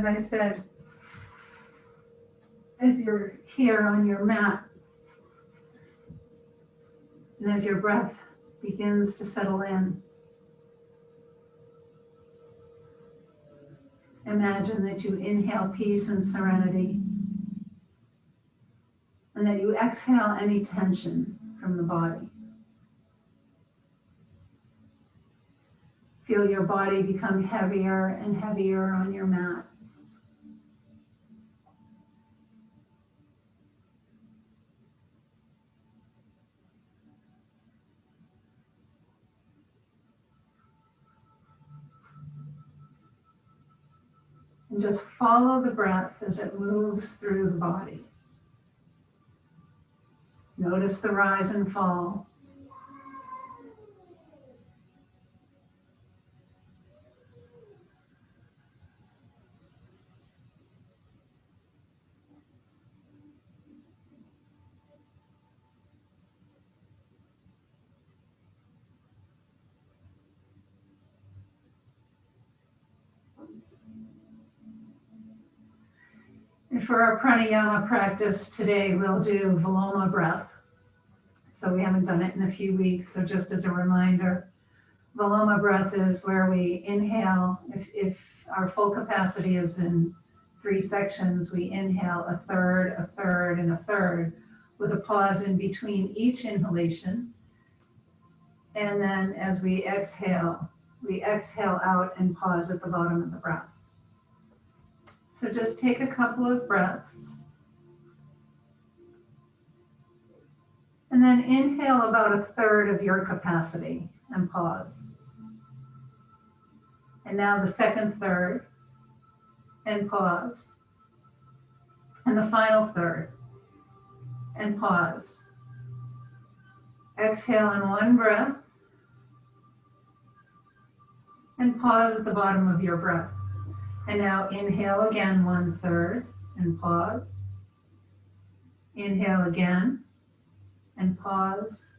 as I said, as you're here on your mat, and as your breath begins to settle in, imagine that you inhale peace and serenity, and that you exhale any tension from the body. Feel your body become heavier and heavier on your mat. And just follow the breath as it moves through the body. Notice the rise and fall. And for our pranayama practice today, we'll do Viloma breath. So we haven't done it in a few weeks. So just as a reminder, Viloma breath is where we inhale. If our full capacity is in 3 sections, we inhale a third, and a third, with a pause in between each inhalation. And then as we exhale out and pause at the bottom of the breath. So just take a couple of breaths. And then inhale about a third of your capacity and pause. And now the second third and pause. And the final third and pause. Exhale in one breath and pause at the bottom of your breath. And now inhale again, 1/3 and pause. Inhale again and pause.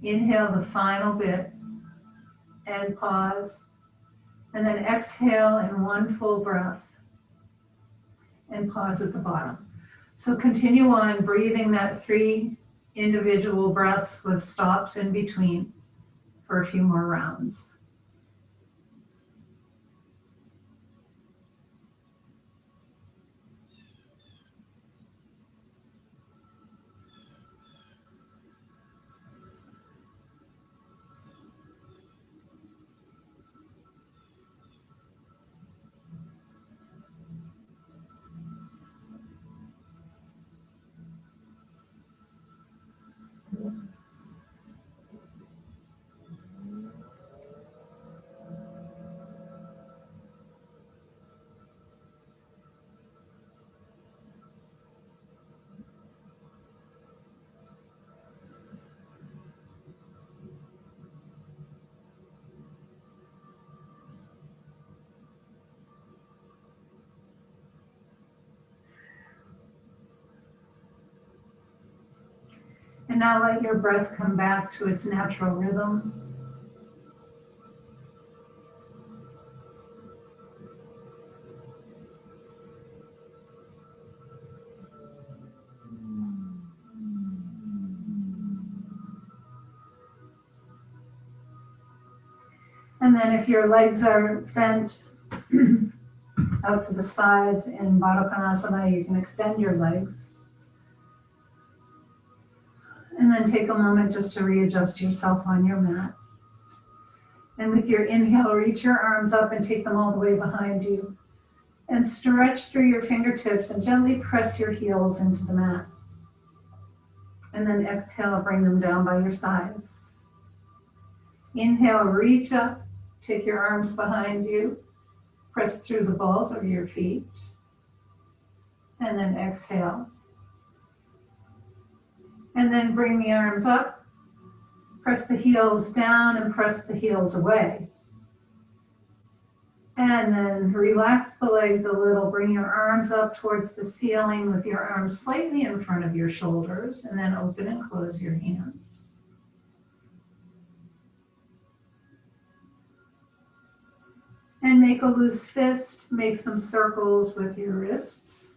Inhale the final bit and pause. And then exhale in one full breath and pause at the bottom. So continue on breathing that 3 individual breaths with stops in between for a few more rounds. And now let your breath come back to its natural rhythm. And then if your legs are bent out to the sides in Baddha Konasana, you can extend your legs. And then take a moment just to readjust yourself on your mat. And with your inhale, reach your arms up and take them all the way behind you. And stretch through your fingertips and gently press your heels into the mat. And then exhale, bring them down by your sides. Inhale, reach up, take your arms behind you, press through the balls of your feet. And then exhale. And then bring the arms up, press the heels down and press the heels away. And then relax the legs a little, bring your arms up towards the ceiling with your arms slightly in front of your shoulders, and then open and close your hands. And make a loose fist, make some circles with your wrists.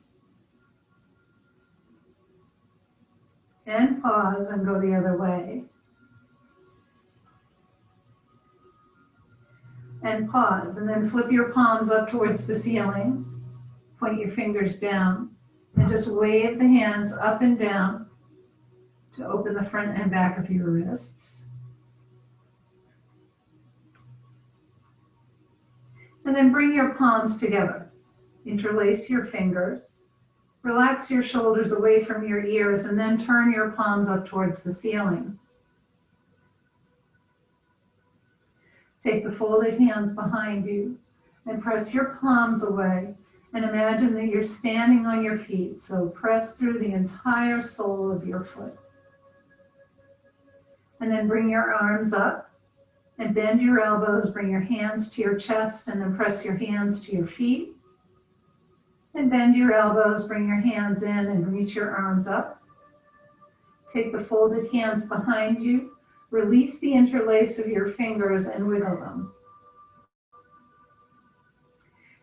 And pause and go the other way. And pause, and then flip your palms up towards the ceiling. Point your fingers down, and just wave the hands up and down to open the front and back of your wrists. And then bring your palms together. Interlace your fingers. Relax your shoulders away from your ears, and then turn your palms up towards the ceiling. Take the folded hands behind you and press your palms away, and imagine that you're standing on your feet. So press through the entire sole of your foot. And then bring your arms up and bend your elbows, bring your hands to your chest, and then press your hands to your feet. And bend your elbows, bring your hands in and reach your arms up. Take the folded hands behind you, release the interlace of your fingers and wiggle them.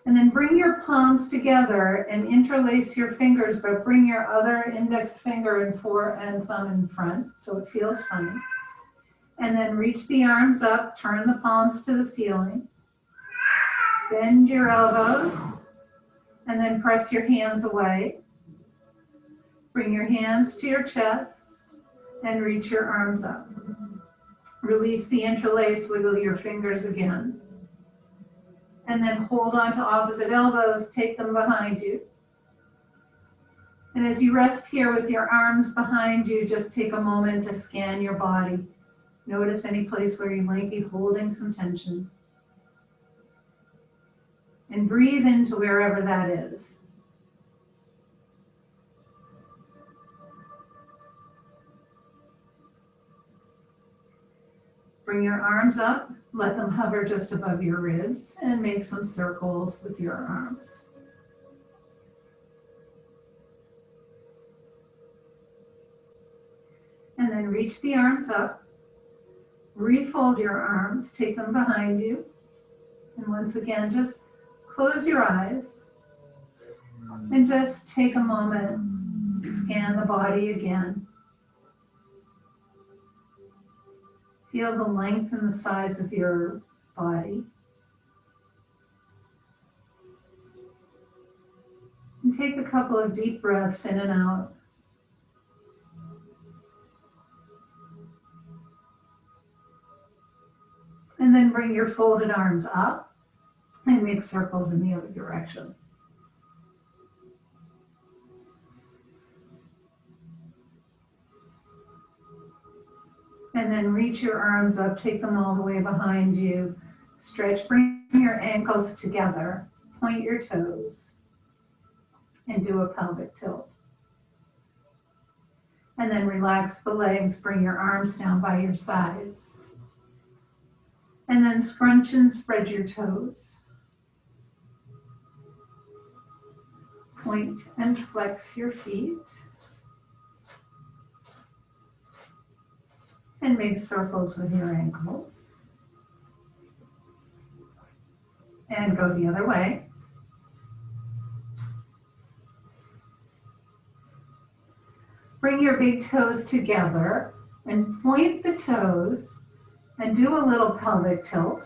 And then bring your palms together and interlace your fingers, but bring your other index finger and thumb in front so it feels funny. And then reach the arms up, turn the palms to the ceiling. Bend your elbows, and then press your hands away. Bring your hands to your chest and reach your arms up. Release the interlace, wiggle your fingers again. And then hold on to opposite elbows, take them behind you. And as you rest here with your arms behind you, just take a moment to scan your body. Notice any place where you might be holding some tension. And breathe into wherever that is. Bring your arms up, let them hover just above your ribs, and make some circles with your arms. And then reach the arms up, refold your arms, take them behind you, and once again, just close your eyes and just take a moment, scan the body again. Feel the length and the size of your body. And take a couple of deep breaths in and out. And then bring your folded arms up and make circles in the other direction. And then reach your arms up, take them all the way behind you. Stretch, bring your ankles together, point your toes, and do a pelvic tilt. And then relax the legs, bring your arms down by your sides. And then scrunch and spread your toes. Point and flex your feet. And make circles with your ankles. And go the other way. Bring your big toes together and point the toes and do a little pelvic tilt.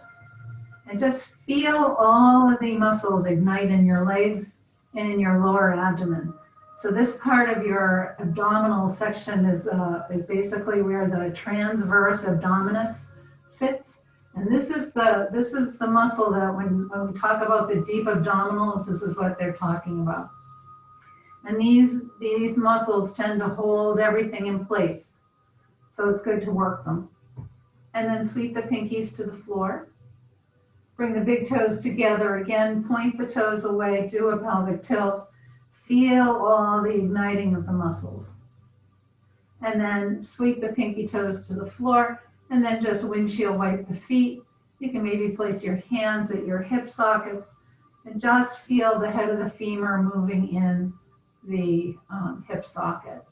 And just feel all of the muscles ignite in your legs and in your lower abdomen. So this part of your abdominal section is basically where the transverse abdominis sits. And this is the muscle that when we talk about the deep abdominals, this is what they're talking about. And these muscles tend to hold everything in place. So it's good to work them. And then sweep the pinkies to the floor. Bring the big toes together. Again, point the toes away, do a pelvic tilt. Feel all the igniting of the muscles. And then sweep the pinky toes to the floor, and then just windshield wipe the feet. You can maybe place your hands at your hip sockets and just feel the head of the femur moving in the hip socket.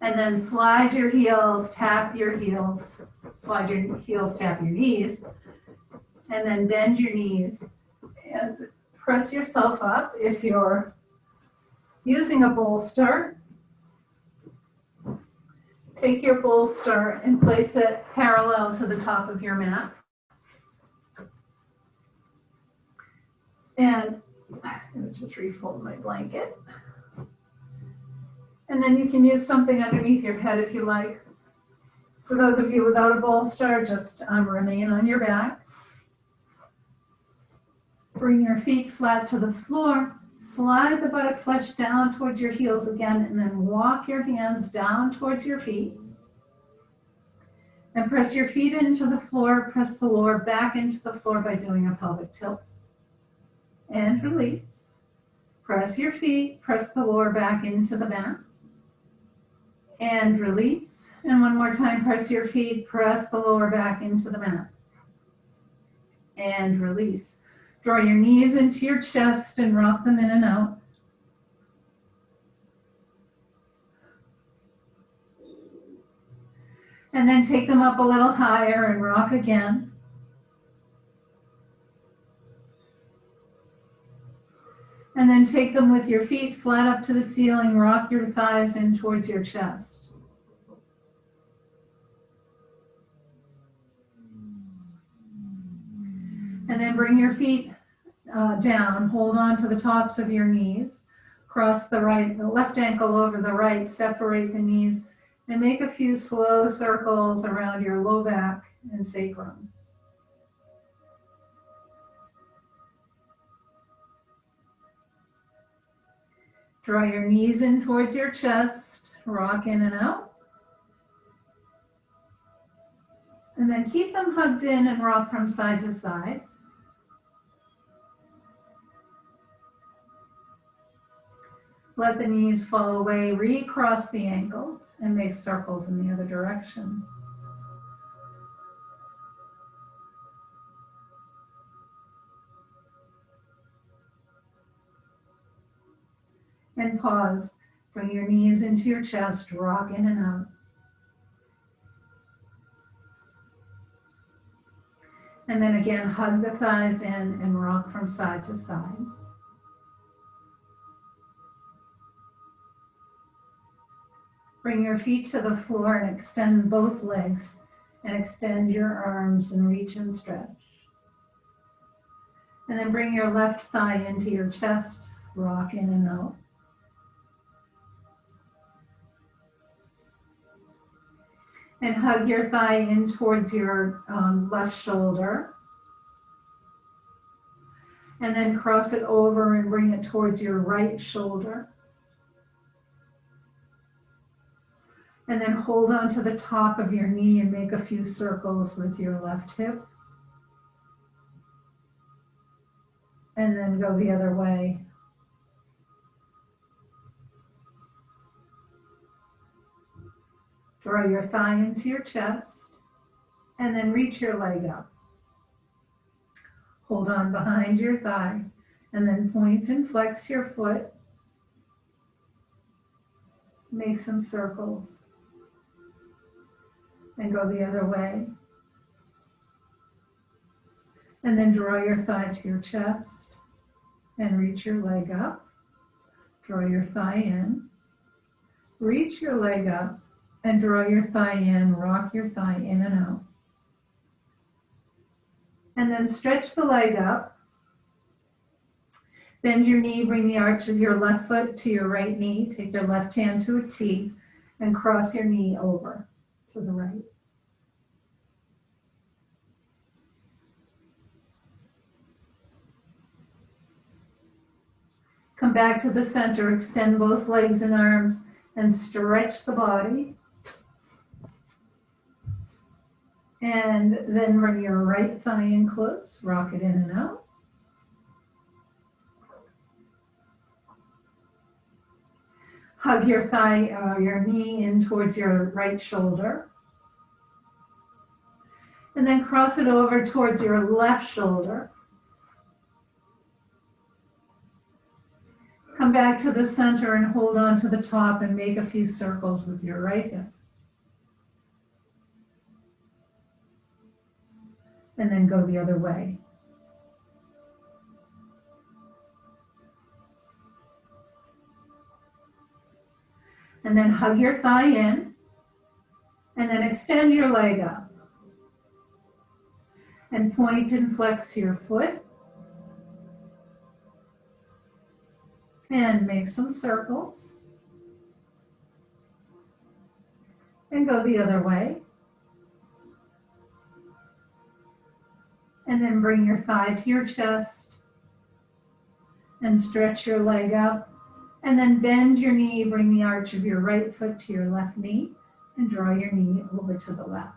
And then slide your heels, tap your heels, slide your heels, tap your knees, And then bend your knees and press yourself up. If you're using a bolster, take your bolster and place it parallel to the top of your mat. And I'm going to just refold my blanket. And then you can use something underneath your head if you like. For those of you without a bolster, just remain on your back. Bring your feet flat to the floor. Slide the buttock flesh down towards your heels again, and then walk your hands down towards your feet. And press your feet into the floor. Press the lower back into the floor by doing a pelvic tilt. And release. Press your feet. Press the lower back into the mat. And release. And one more time, press your feet. Press the lower back into the mat. And release. Draw your knees into your chest and rock them in and out. And then take them up a little higher and rock again. And then take them with your feet flat up to the ceiling, rock your thighs in towards your chest. And then bring your feet down, hold on to the tops of your knees, cross the left ankle over the right, separate the knees, and make a few slow circles around your low back and sacrum. Draw your knees in towards your chest, rock in and out. And then keep them hugged in and rock from side to side. Let the knees fall away, recross the ankles, and make circles in the other direction. And pause. Bring your knees into your chest, rock in and out. And then again, hug the thighs in and rock from side to side. Bring your feet to the floor and extend both legs and extend your arms and reach and stretch. And then bring your left thigh into your chest, rock in and out. And hug your thigh in towards your left shoulder. And then cross it over and bring it towards your right shoulder. And then hold on to the top of your knee and make a few circles with your left hip. And then go the other way. Draw your thigh into your chest and then reach your leg up. Hold on behind your thigh and then point and flex your foot. Make some circles. And go the other way. And then draw your thigh to your chest and reach your leg up. Draw your thigh in. Reach your leg up and draw your thigh in, rock your thigh in and out. And then stretch the leg up. Bend your knee, bring the arch of your left foot to your right knee. Take your left hand to a T and cross your knee over to the right. Come back to the center, extend both legs and arms and stretch the body. And then bring your right thigh in close, rock it in and out. Hug your thigh, your knee in towards your right shoulder. And then cross it over towards your left shoulder. Come back to the center and hold on to the top and make a few circles with your right hip. and then go the other way. And then hug your thigh in, and then extend your leg up. And point and flex your foot. And make some circles. And go the other way. And then bring your thigh to your chest. And stretch your leg up. And then bend your knee, bring the arch of your right foot to your left knee. And draw your knee over to the left.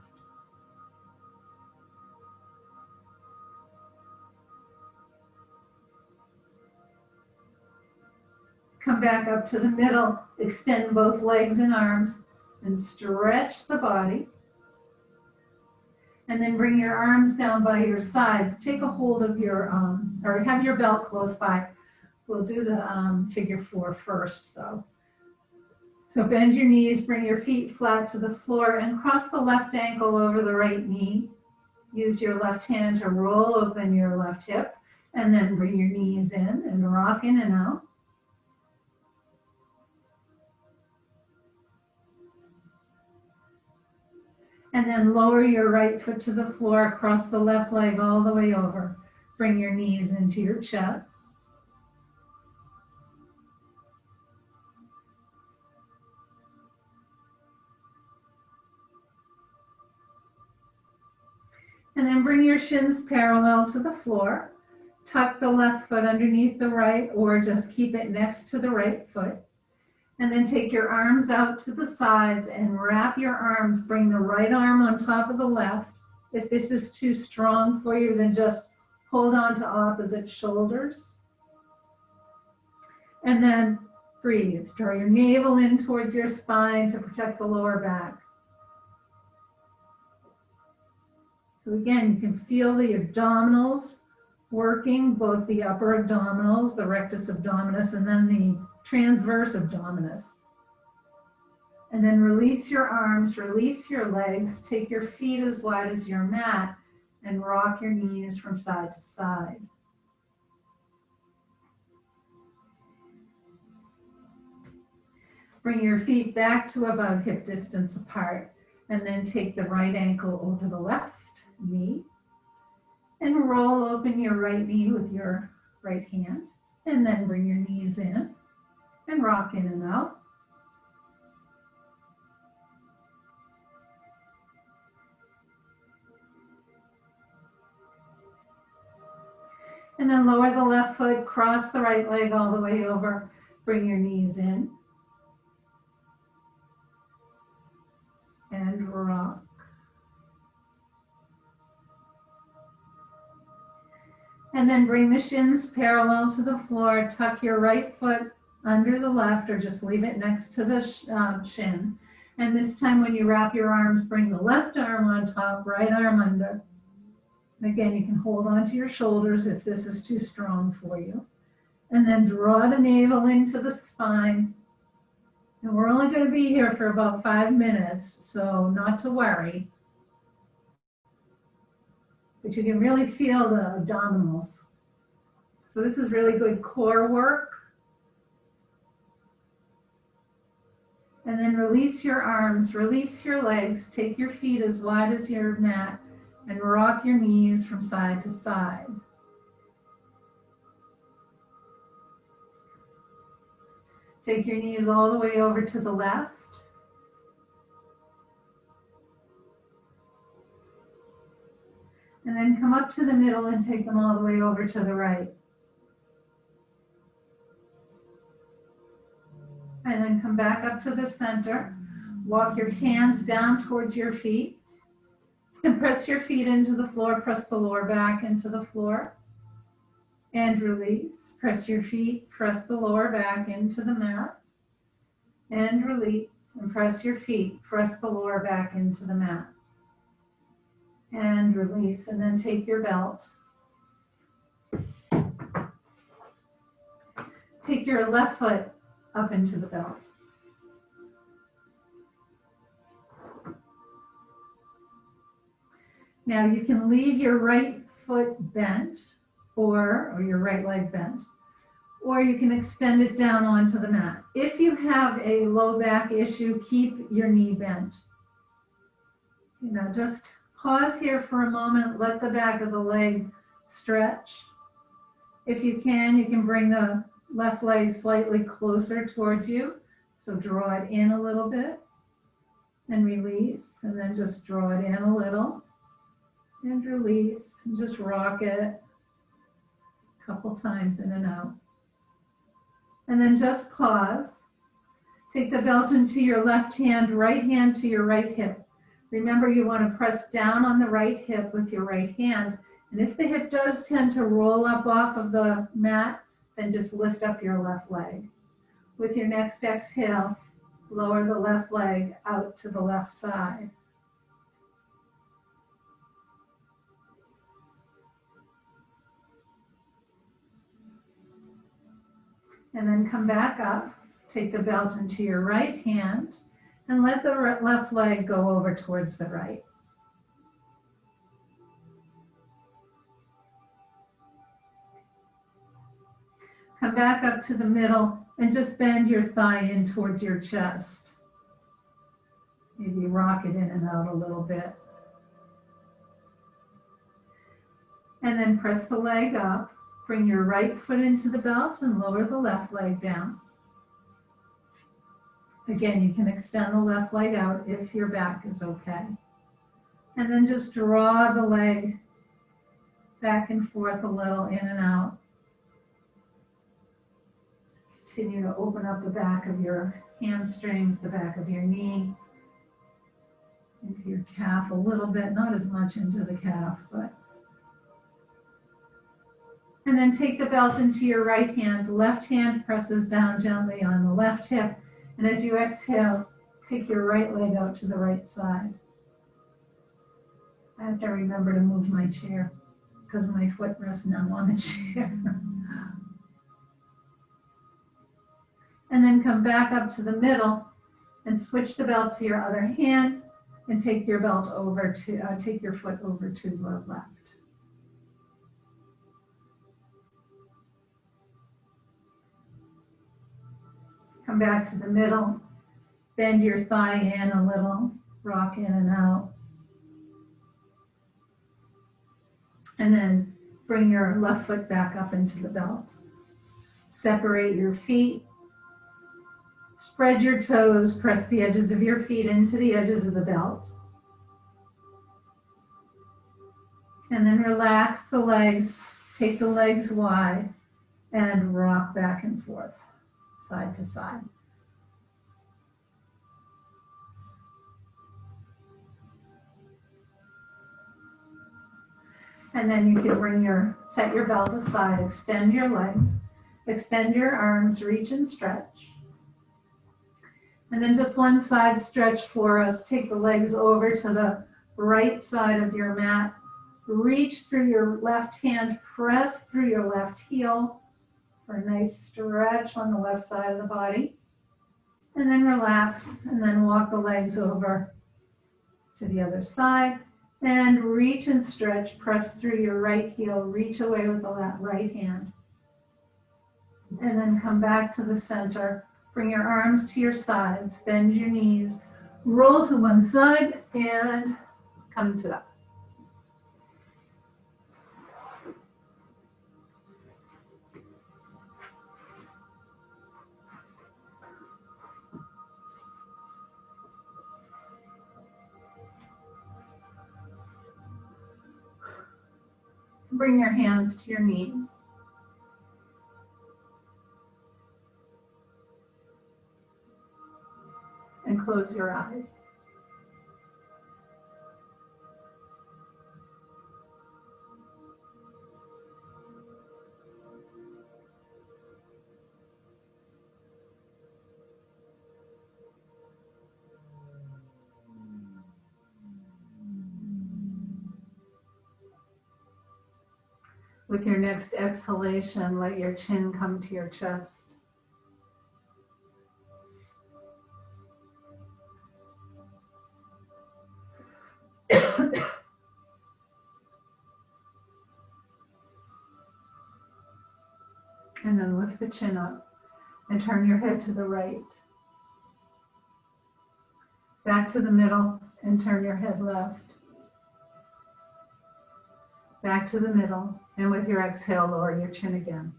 Come back up to the middle, extend both legs and arms, and stretch the body. And then bring your arms down by your sides. Take a hold of your, or have your belt close by. We'll do the figure 4 first, though. So bend your knees, bring your feet flat to the floor, and cross the left ankle over the right knee. Use your left hand to roll open your left hip, and then bring your knees in and rock in and out. And then lower your right foot to the floor, cross the left leg all the way over. Bring your knees into your chest. And then bring your shins parallel to the floor. Tuck the left foot underneath the right, or just keep it next to the right foot. And then take your arms out to the sides and wrap your arms. Bring the right arm on top of the left. If this is too strong for you, then just hold on to opposite shoulders. And then breathe. Draw your navel in towards your spine to protect the lower back. So again, you can feel the abdominals working, both the upper abdominals, the rectus abdominis, and then the transverse abdominis. And then release your arms, release your legs, take your feet as wide as your mat, and rock your knees from side to side. Bring your feet back to about hip distance apart, and then take the right ankle over the left knee, and roll open your right knee with your right hand, and then bring your knees in, and rock in and out. And then lower the left foot, cross the right leg all the way over, bring your knees in, and rock. And then bring the shins parallel to the floor, tuck your right foot under the left, or just leave it next to the shin. And this time when you wrap your arms, bring the left arm on top, right arm under. And again, you can hold onto your shoulders if this is too strong for you. And then draw the navel into the spine. And we're only going to be here for about 5 minutes, so not to worry. But you can really feel the abdominals. So this is really good core work. And then release your arms, release your legs, take your feet as wide as your mat, and rock your knees from side to side. Take your knees all the way over to the left. And then come up to the middle and take them all the way over to the right. And then come back up to the center. Walk your hands down towards your feet. And press your feet into the floor. Press the lower back into the floor. And release. Press your feet. Press the lower back into the mat. And release. And press your feet. Press the lower back into the mat. And release, and then take your belt. Take your left foot up into the belt. Now you can leave your right foot bent or your right leg bent, or you can extend it down onto the mat. If you have a low back issue, keep your knee bent. Just pause here for a moment, let the back of the leg stretch. If you can bring the left leg slightly closer towards you. So draw it in a little bit and release, and then just draw it in a little and release, and just rock it a couple times in and out. And then just pause. Take the belt into your left hand to your right hip. Remember, you want to press down on the right hip with your right hand. And if the hip does tend to roll up off of the mat, then just lift up your left leg. With your next exhale, lower the left leg out to the left side. And then come back up, take the belt into your right hand, and let the left leg go over towards the right. Come back up to the middle and just bend your thigh in towards your chest. Maybe rock it in and out a little bit. And then press the leg up. Bring your right foot into the belt and lower the left leg down. Again, you can extend the left leg out if your back is okay. And then just draw the leg back and forth a little, in and out. Continue to open up the back of your hamstrings, the back of your knee, into your calf a little bit, not as much into the calf, but. And then take the belt into your right hand. The left hand presses down gently on the left hip. And as you exhale, take your right leg out to the right side. I have to remember to move my chair because my foot rests now on the chair. And then come back up to the middle and switch the belt to your other hand and take your belt over to, take your foot over to the left. Come back to the middle, bend your thigh in a little, rock in and out. And then bring your left foot back up into the belt. Separate your feet. Spread your toes, press the edges of your feet into the edges of the belt. And then relax the legs, take the legs wide, and rock back and forth, side to side. And then you can set your belt aside, extend your legs, extend your arms, reach and stretch. And then just one side stretch for us. Take the legs over to the right side of your mat. Reach through your left hand, press through your left heel for a nice stretch on the left side of the body. And then relax, and then walk the legs over to the other side. And reach and stretch, press through your right heel, reach away with the right hand. And then come back to the center. Bring your arms to your sides, bend your knees, roll to one side, and come and sit up. Bring your hands to your knees. And close your eyes. With your next exhalation, let your chin come to your chest. And then lift the chin up and turn your head to the right. Back to the middle and turn your head left. Back to the middle, and with your exhale, lower your chin again.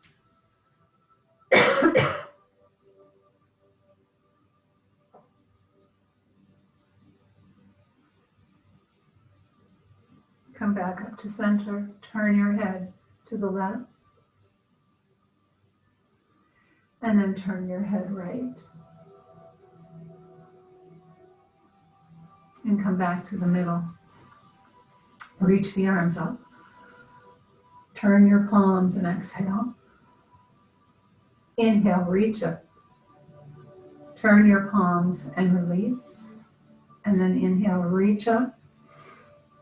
Come back up to center, turn your head to the left, and then turn your head right. And come back to the middle. Reach the arms up. Turn your palms and exhale. Inhale, reach up. Turn your palms and release. And then inhale, reach up.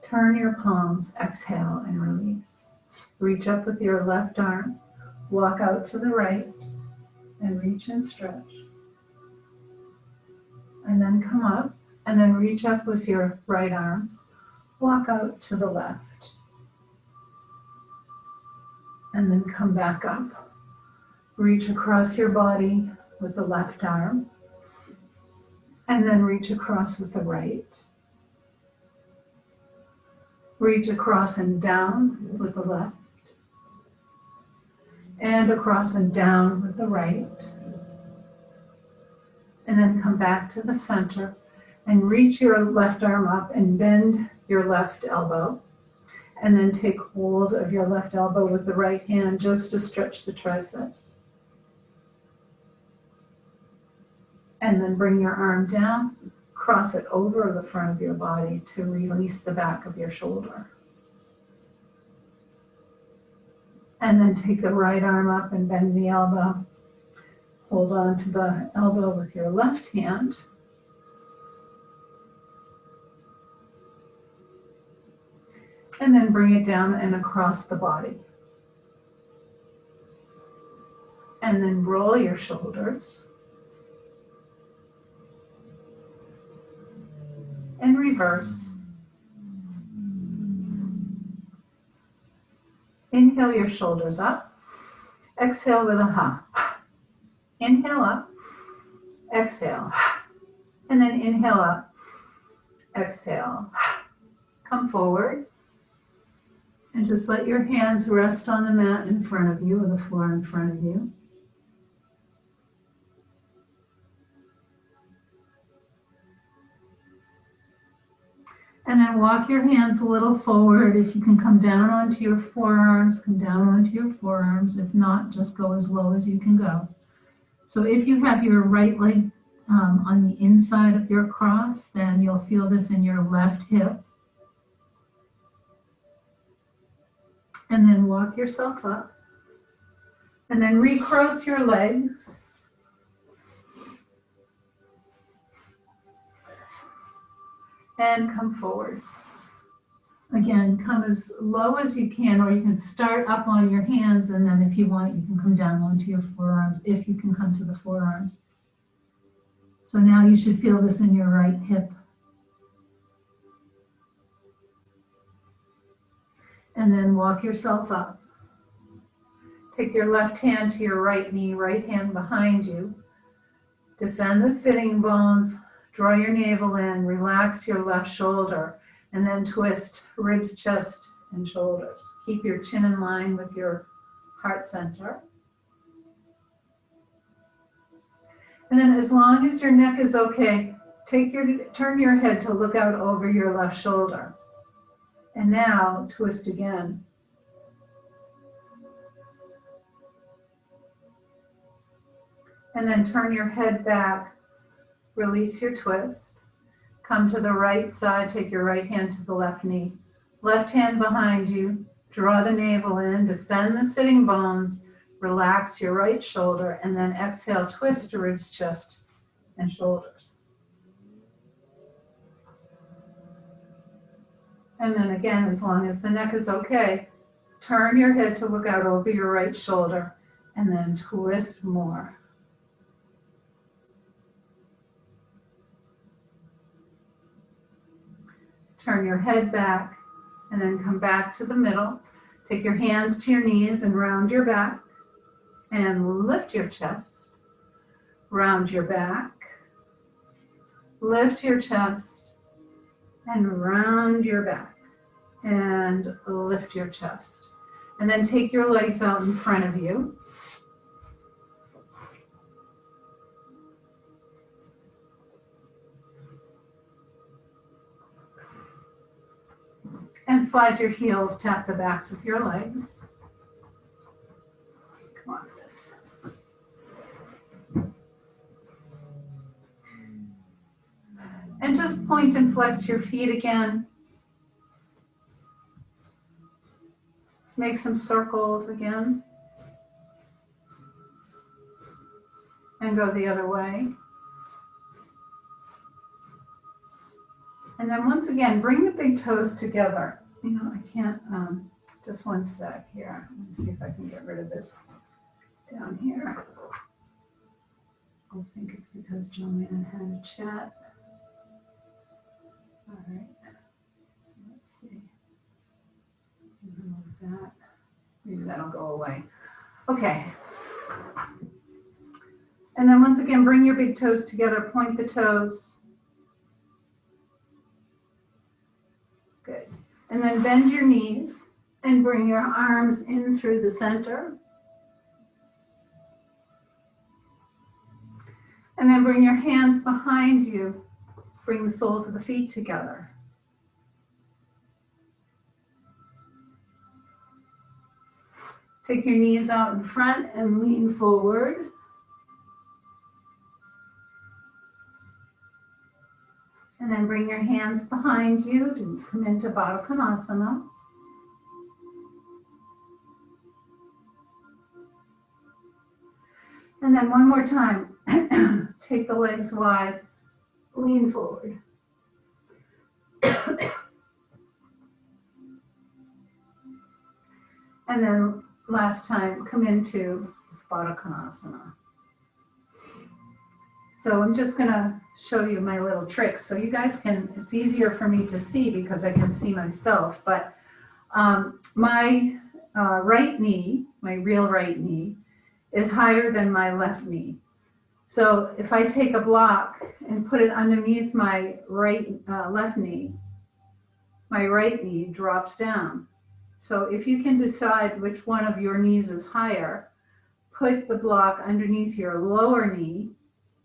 Turn your palms, exhale, and release. Reach up with your left arm. Walk out to the right and reach and stretch. And then come up and then reach up with your right arm. Walk out to the left. And then come back up. Reach across your body with the left arm. And then reach across with the right. Reach across and down with the left. And across and down with the right. And then come back to the center and reach your left arm up and bend your left elbow. And then take hold of your left elbow with the right hand just to stretch the triceps. And then bring your arm down, cross it over the front of your body to release the back of your shoulder. And then take the right arm up and bend the elbow. Hold on to the elbow with your left hand. And then bring it down and across the body. And then roll your shoulders. And reverse. Inhale your shoulders up. Exhale with a ha. Inhale up. Exhale. And then inhale up. Exhale. Come forward. And just let your hands rest on the mat in front of you or the floor in front of you. And then walk your hands a little forward. If you can come down onto your forearms, come down onto your forearms. If not, just go as low as you can go. So if you have your right leg on the inside of your cross, then you'll feel this in your left hip. And then walk yourself up. And then recross your legs. And come forward. Again, come as low as you can, or you can start up on your hands, and then if you want, you can come down onto your forearms, if you can come to the forearms. So now you should feel this in your right hip. And then walk yourself up. Take your left hand to your right knee, right hand behind you. Descend the sitting bones, draw your navel in, relax your left shoulder, and then twist ribs, chest, and shoulders. Keep your chin in line with your heart center. And then as long as your neck is okay, turn your head to look out over your left shoulder. And now twist again. And then turn your head back, release your twist. Come to the right side, take your right hand to the left knee. Left hand behind you, draw the navel in, descend the sitting bones, relax your right shoulder, and then exhale, twist to ribs, chest, and shoulders. And then again, as long as the neck is okay, turn your head to look out over your right shoulder, and then twist more. Turn your head back, and then come back to the middle. Take your hands to your knees and round your back. and lift your chest. Round your back. Lift your chest and round your back and lift your chest. And then take your legs out in front of you. And slide your heels, tap the backs of your legs. Come on, this. And just point and flex your feet again. Make some circles again. And go the other way. And then once again, bring the big toes together. You know, I can't, just one sec here. Let me see if I can get rid of this down here. I think it's because Joanne had a chat. All right, let's see. Remove that. Maybe that'll go away. Okay. And then once again, bring your big toes together, point the toes. Good. And then bend your knees and bring your arms in through the center. And then bring your hands behind you. Bring the soles of the feet together. Take your knees out in front and lean forward. And then bring your hands behind you to come into Baddha Konasana. And then one more time, take the legs wide, lean forward. And then last time, come into Baddha Konasana. So I'm just gonna show you my little tricks so you guys can, it's easier for me to see because I can see myself, but my right knee, my real right knee, is higher than my left knee. So if I take a block and put it underneath my left knee, my right knee drops down. So if you can decide which one of your knees is higher, put the block underneath your lower knee,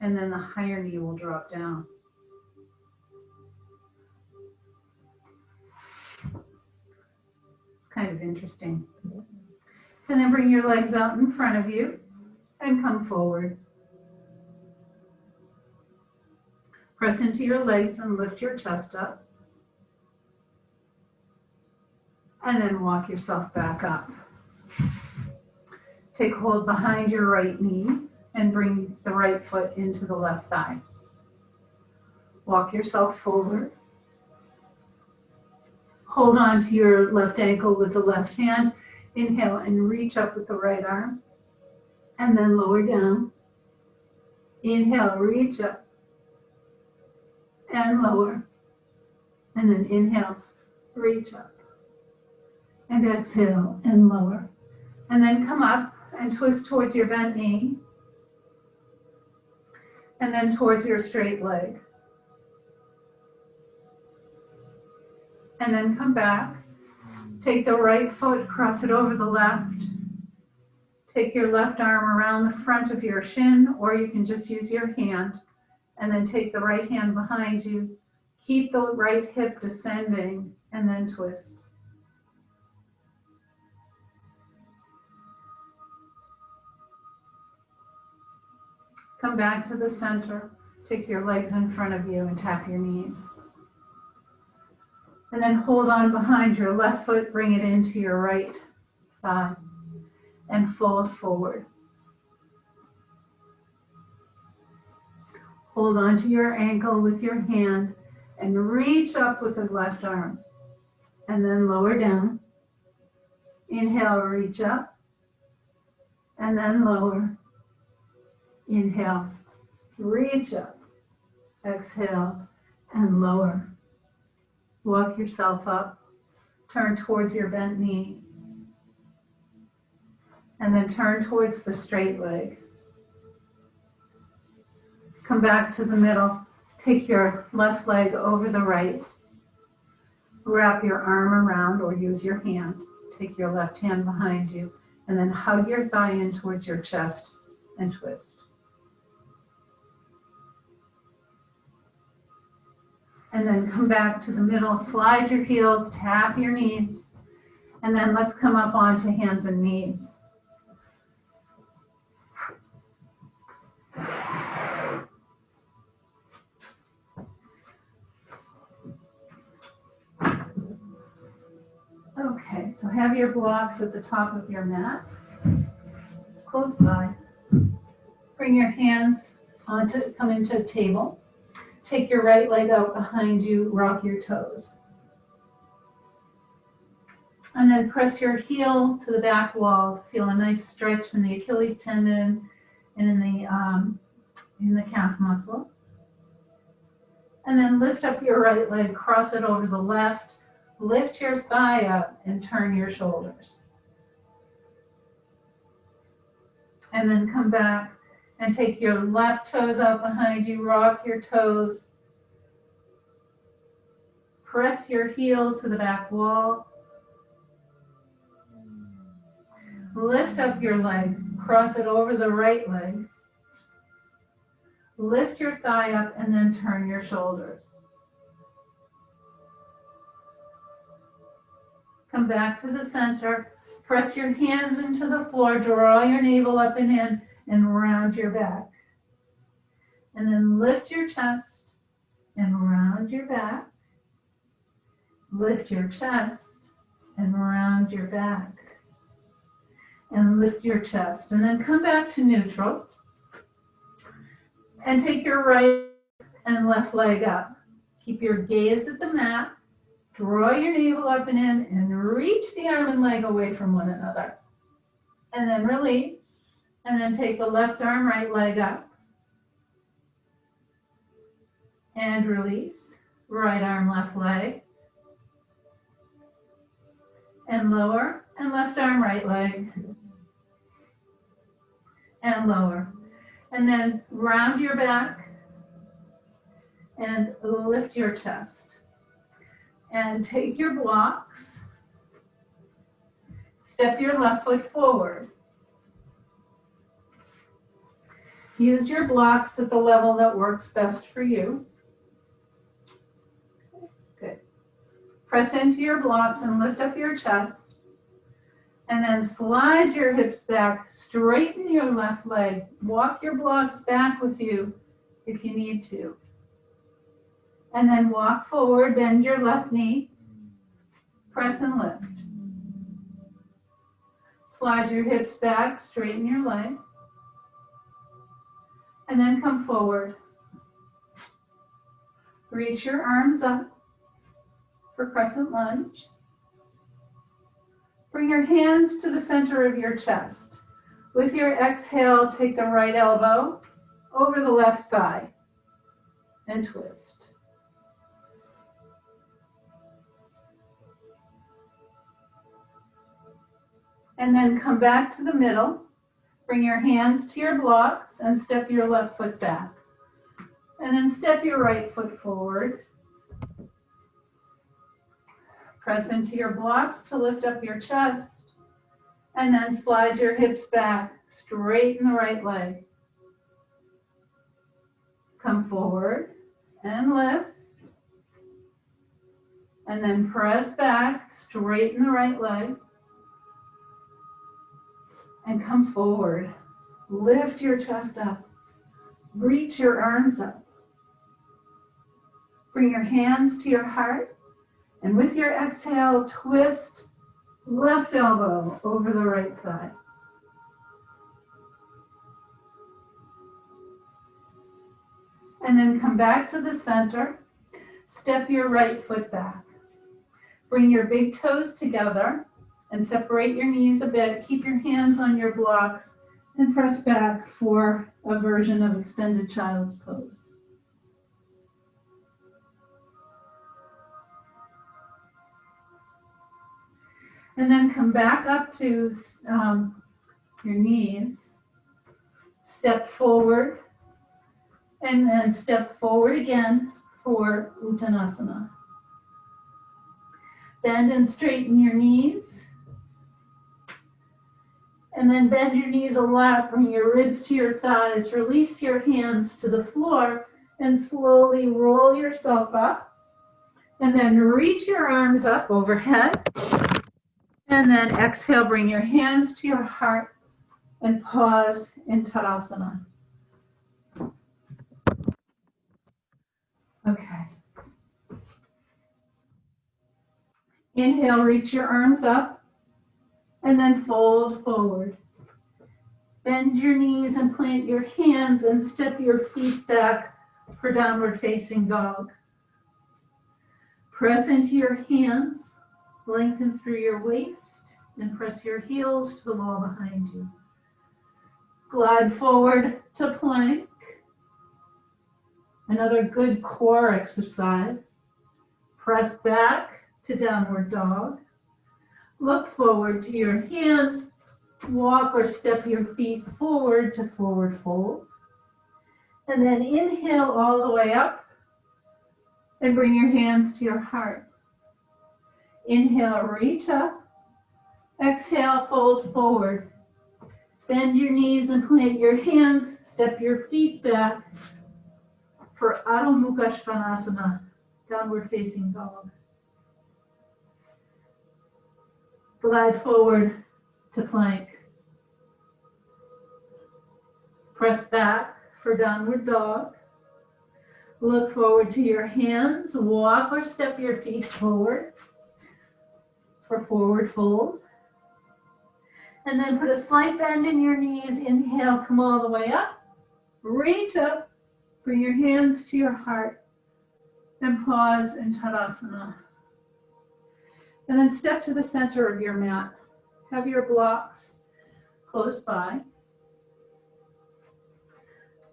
and then the higher knee will drop down. It's kind of interesting. And then bring your legs out in front of you and come forward. Press into your legs and lift your chest up. And then walk yourself back up. Take hold behind your right knee and bring the right foot into the left thigh. Walk yourself forward. Hold on to your left ankle with the left hand. Inhale and reach up with the right arm. And then lower down. Inhale, reach up. And lower. And then inhale, reach up. And exhale and lower. And then come up and twist towards your bent knee. And then towards your straight leg. And then come back. Take the right foot, cross it over the left. Take your left arm around the front of your shin, or you can just use your hand. And then take the right hand behind you. Keep the right hip descending, and then twist. Come back to the center. Take your legs in front of you and tap your knees. And then hold on behind your left foot, bring it into your right thigh, and fold forward. Hold on to your ankle with your hand and reach up with the left arm. And then lower down. Inhale, reach up. And then lower. Inhale, reach up. Exhale, and lower. Walk yourself up. Turn towards your bent knee. And then turn towards the straight leg. Come back to the middle. Take your left leg over the right. Wrap your arm around or use your hand. Take your left hand behind you and then hug your thigh in towards your chest and twist. And then come back to the middle, slide your heels, tap your knees, and then let's come up onto hands and knees. Okay, so have your blocks at the top of your mat, close by. Bring your hands come into a table. Take your right leg out behind you, rock your toes. And then press your heel to the back wall to feel a nice stretch in the Achilles tendon and in the calf muscle. And then lift up your right leg, cross it over the left, lift your thigh up and turn your shoulders. And then come back and take your left toes out behind you, rock your toes. Press your heel to the back wall. Lift up your leg, cross it over the right leg. Lift your thigh up and then turn your shoulders. Come back to the center. Press your hands into the floor, draw your navel up and in, and round your back. And then lift your chest and round your back. Lift your chest and round your back. And lift your chest. And then come back to neutral. And take your right and left leg up. Keep your gaze at the mat. Draw your navel up and in and reach the arm and leg away from one another. And then release. And then take the left arm, right leg up. And release. Right arm, left leg. And lower. And left arm, right leg. And lower. And then round your back and lift your chest. And take your blocks. Step your left foot forward. Use your blocks at the level that works best for you. Good. Press into your blocks and lift up your chest. And then slide your hips back, straighten your left leg, walk your blocks back with you if you need to. And then walk forward, bend your left knee, press and lift. Slide your hips back, straighten your leg. And then come forward. Reach your arms up for crescent lunge. Bring your hands to the center of your chest. With your exhale, take the right elbow over the left thigh and twist. And then come back to the middle. Bring your hands to your blocks and step your left foot back. And then step your right foot forward. Press into your blocks to lift up your chest. And then slide your hips back, straighten the right leg. Come forward and lift. And then press back, straighten the right leg. And come forward. Lift your chest up. Reach your arms up. Bring your hands to your heart. And with your exhale, twist left elbow over the right thigh. And then come back to the center. Step your right foot back. Bring your big toes together and separate your knees a bit. Keep your hands on your blocks and press back for a version of extended child's pose. And then come back up to your knees, step forward, and then step forward again for Uttanasana. Bend and straighten your knees. And then bend your knees a lot, bring your ribs to your thighs, release your hands to the floor, and slowly roll yourself up. And then reach your arms up overhead. And then exhale, bring your hands to your heart and pause in Tadasana. Okay. Inhale, reach your arms up and then fold forward. Bend your knees and plant your hands and step your feet back for downward facing dog. Press into your hands, lengthen through your waist, and press your heels to the wall behind you. Glide forward to plank. Another good core exercise. Press back to downward dog. Look forward to your hands. Walk or step your feet forward to forward fold. And then inhale all the way up and bring your hands to your heart. Inhale, reach up. Exhale, fold forward. Bend your knees and plant your hands. Step your feet back for Adho Mukha Svanasana, downward facing dog. Glide forward to plank. Press back for downward dog. Look forward to your hands. Walk or step your feet forward for forward fold. And then put a slight bend in your knees. Inhale, come all the way up. Reach up. Bring your hands to your heart. And pause in Tadasana. And then step to the center of your mat. Have your blocks close by.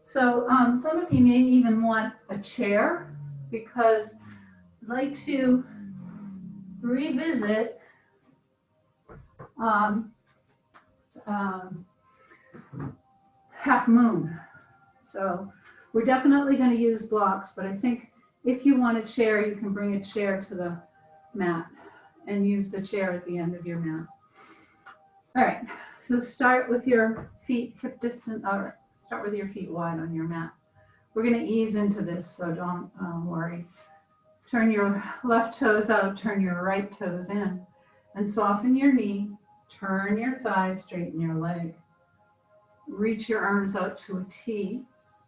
So some of you may even want a chair because I'd like to revisit half moon. So we're definitely going to use blocks, but I think if you want a chair, you can bring a chair to the mat and use the chair at the end of your mat. All right, so start with your feet hip distance, or start with your feet wide on your mat. We're going to ease into this, so don't worry. Turn your left toes out, turn your right toes in, and soften your knee. Turn your thigh, straighten your leg. Reach your arms out to a T.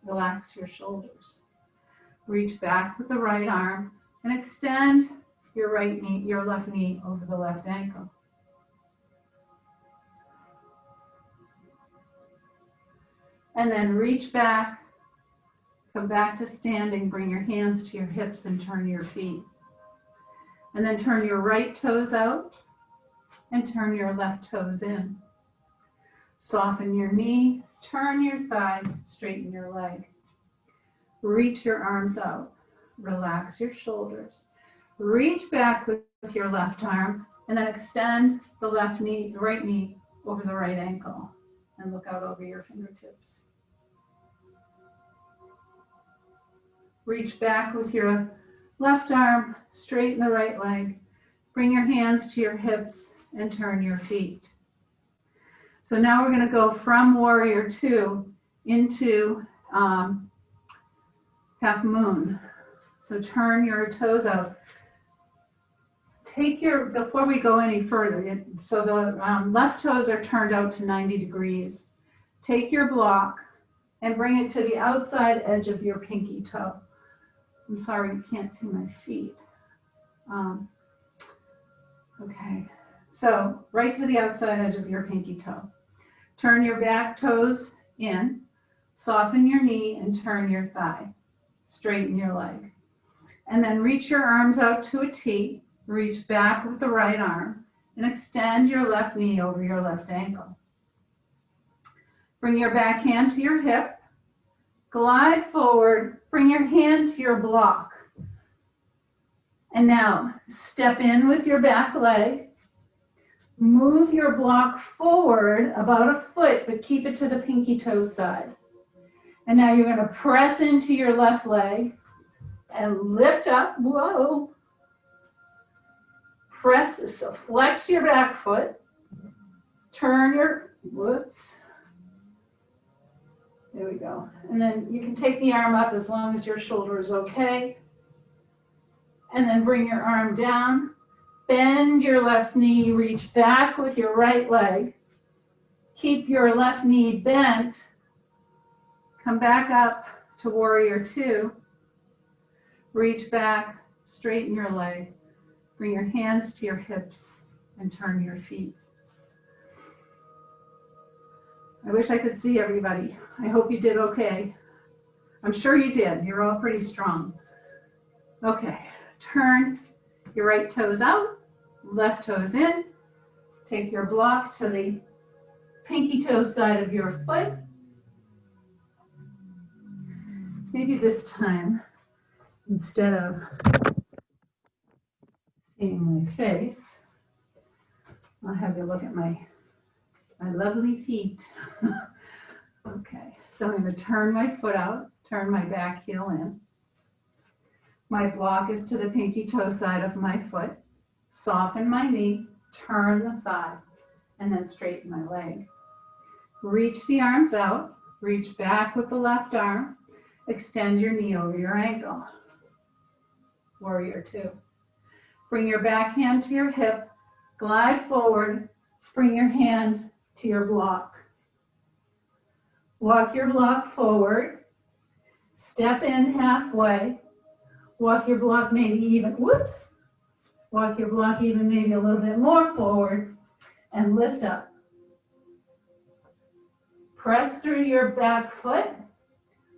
Relax your shoulders. Reach back with the right arm and extend your right knee, your left knee over the left ankle. And then reach back, come back to standing, bring your hands to your hips and turn your feet. And then turn your right toes out and turn your left toes in. Soften your knee, turn your thigh, straighten your leg. Reach your arms out, relax your shoulders. Reach back with your left arm and then extend the left knee, the right knee over the right ankle and look out over your fingertips. Reach back with your left arm, straighten the right leg. Bring your hands to your hips and turn your feet. So now we're going to go from Warrior 2 into Half Moon. So turn your toes out. Before we go any further, so the left toes are turned out to 90 degrees. Take your block and bring it to the outside edge of your pinky toe. I'm sorry, you can't see my feet. Okay, so right to the outside edge of your pinky toe. Turn your back toes in, soften your knee and turn your thigh. Straighten your leg. And then reach your arms out to a T, reach back with the right arm and extend your left knee over your left ankle. Bring your back hand to your hip, glide forward, bring your hand to your block. And now step in with your back leg, Move your block forward about a foot, but keep it to the pinky toe side. And now you're going to press into your left leg and lift up. Whoa. Press, so flex your back foot. Turn your, whoops. There we go. And then you can take the arm up as long as your shoulder is okay. And then bring your arm down. Bend your left knee, reach back with your right leg. Keep your left knee bent. Come back up to warrior two. Reach back, straighten your leg. Bring your hands to your hips and turn your feet. I wish I could see everybody. I hope you did okay. I'm sure you did. You're all pretty strong. Okay, turn your right toes out, left toes in. Take your block to the pinky toe side of your foot. Maybe this time, instead of seeing my face, I'll have you look at my lovely feet. Okay, so I'm going to turn my foot out, turn my back heel in. My block is to the pinky toe side of my foot. Soften my knee, turn the thigh, and then straighten my leg. Reach the arms out, reach back with the left arm, extend your knee over your ankle. Warrior two. Bring your back hand to your hip, glide forward, bring your hand to your block. Walk your block forward, step in halfway, walk your block maybe even, whoops, walk your block even maybe a little bit more forward and lift up. Press through your back foot.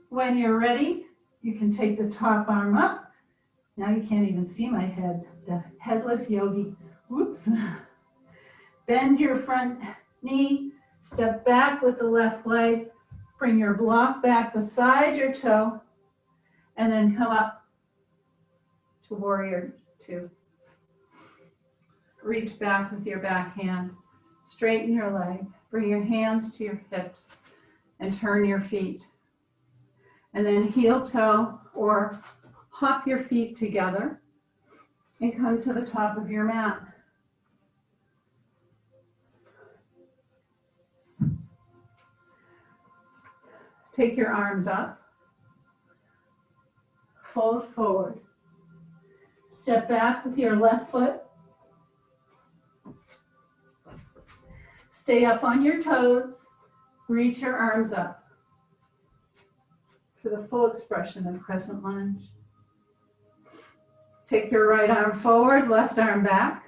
When you're ready, you can take the top arm up. Now you can't even see my head, the headless yogi. Whoops. Bend your front knee, step back with the left leg, bring your block back beside your toe, and then come up to warrior two. Reach back with your back hand, straighten your leg, bring your hands to your hips, and turn your feet. And then heel toe or hop your feet together and come to the top of your mat. Take your arms up, fold forward, step back with your left foot, stay up on your toes, reach your arms up for the full expression of crescent lunge. Take your right arm forward, left arm back,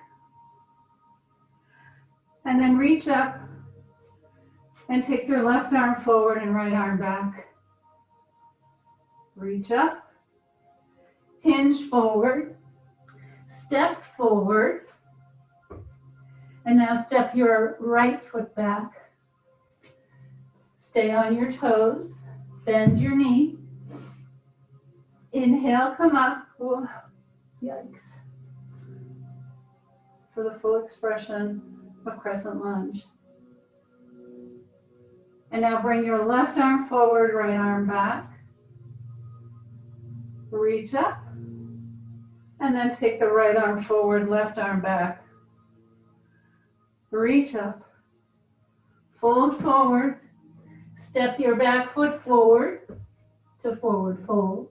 and then reach up and take your left arm forward and right arm back. Reach up, hinge forward, step forward, and now step your right foot back. Stay on your toes, bend your knee. Inhale, come up. Whoa, yikes. For the full expression of crescent lunge. And now bring your left arm forward, right arm back. Reach up. And then take the right arm forward, left arm back. Reach up. Fold forward. Step your back foot forward to forward fold.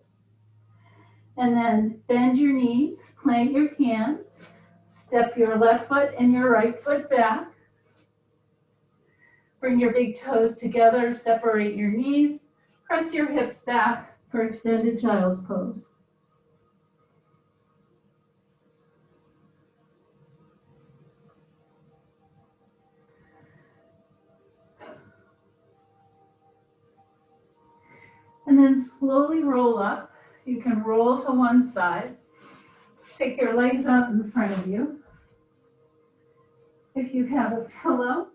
And then bend your knees, plant your hands. Step your left foot and your right foot back. Bring your big toes together, separate your knees, press your hips back for extended child's pose. And then slowly roll up. You can roll to one side. Take your legs out in front of you. If you have a pillow,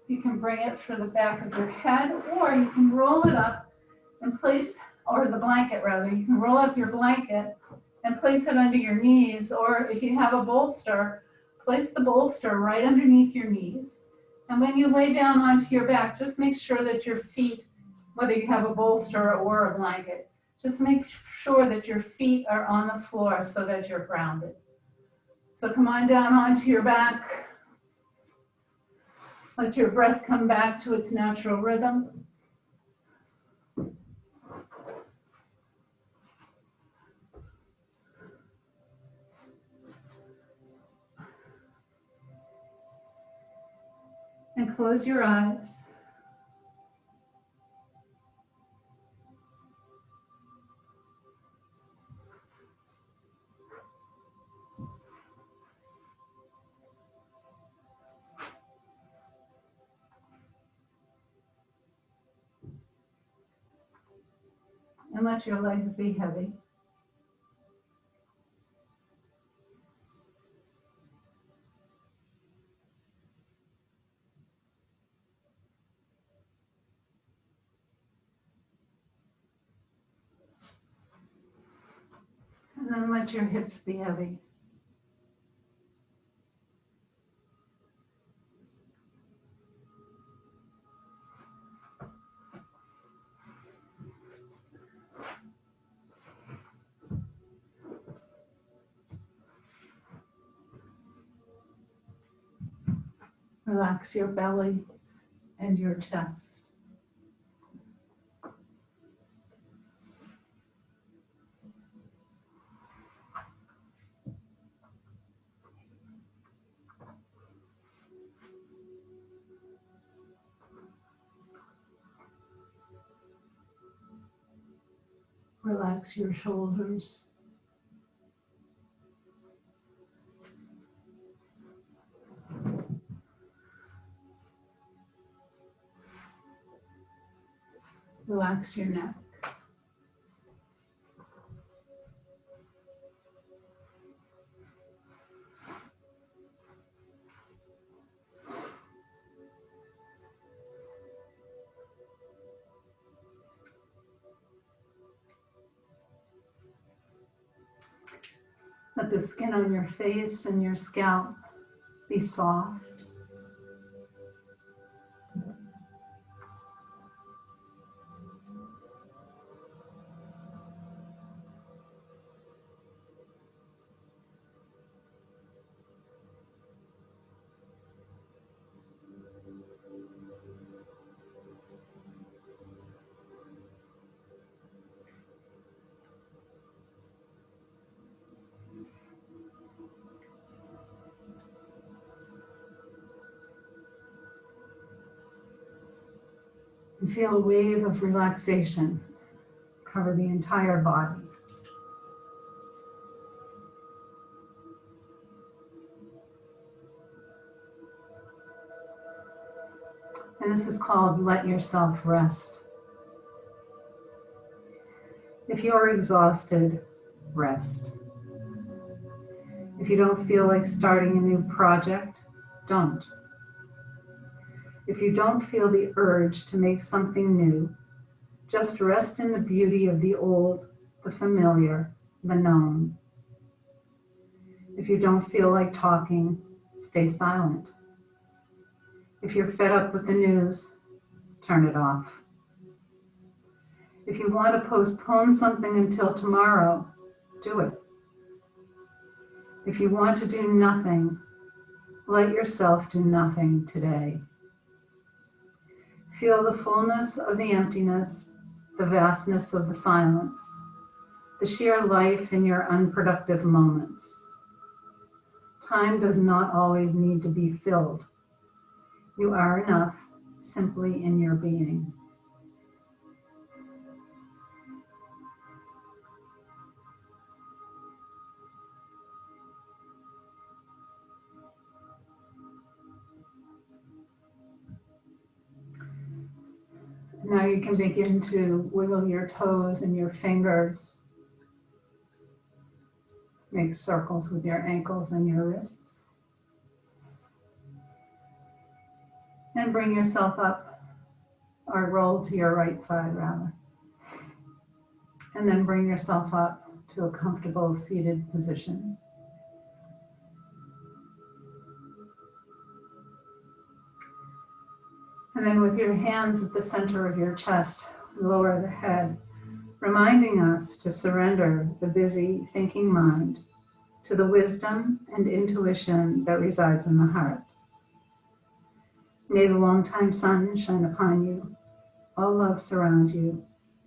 you can bring it for the back of your head, or you can roll it up and place, or the blanket rather, you can roll up your blanket and place it under your knees, or if you have a bolster, place the bolster right underneath your knees. And when you lay down onto your back, just make sure that your feet, whether you have a bolster or a blanket, just make sure that your feet are on the floor so that you're grounded. So come on down onto your back. Let your breath come back to its natural rhythm. And close your eyes. And let your legs be heavy. And then let your hips be heavy. Relax your belly and your chest. Relax your shoulders. Relax your neck. Let the skin on your face and your scalp be soft. And feel a wave of relaxation cover the entire body. And this is called let yourself rest. If you're exhausted, rest. If you don't feel like starting a new project, don't. If you don't feel the urge to make something new, just rest in the beauty of the old, the familiar, the known. If you don't feel like talking, stay silent. If you're fed up with the news, turn it off. If you want to postpone something until tomorrow, do it. If you want to do nothing, let yourself do nothing today. Feel the fullness of the emptiness, the vastness of the silence, the sheer life in your unproductive moments. Time does not always need to be filled. You are enough simply in your being. Now you can begin to wiggle your toes and your fingers. Make circles with your ankles and your wrists. And bring yourself up, or roll to your right side rather. And then bring yourself up to a comfortable seated position. And then with your hands at the center of your chest, lower the head, reminding us to surrender the busy thinking mind to the wisdom and intuition that resides in the heart. May the longtime sun shine upon you, all love surround you,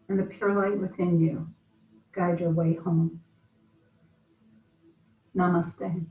and the pure light within you guide your way home. Namaste.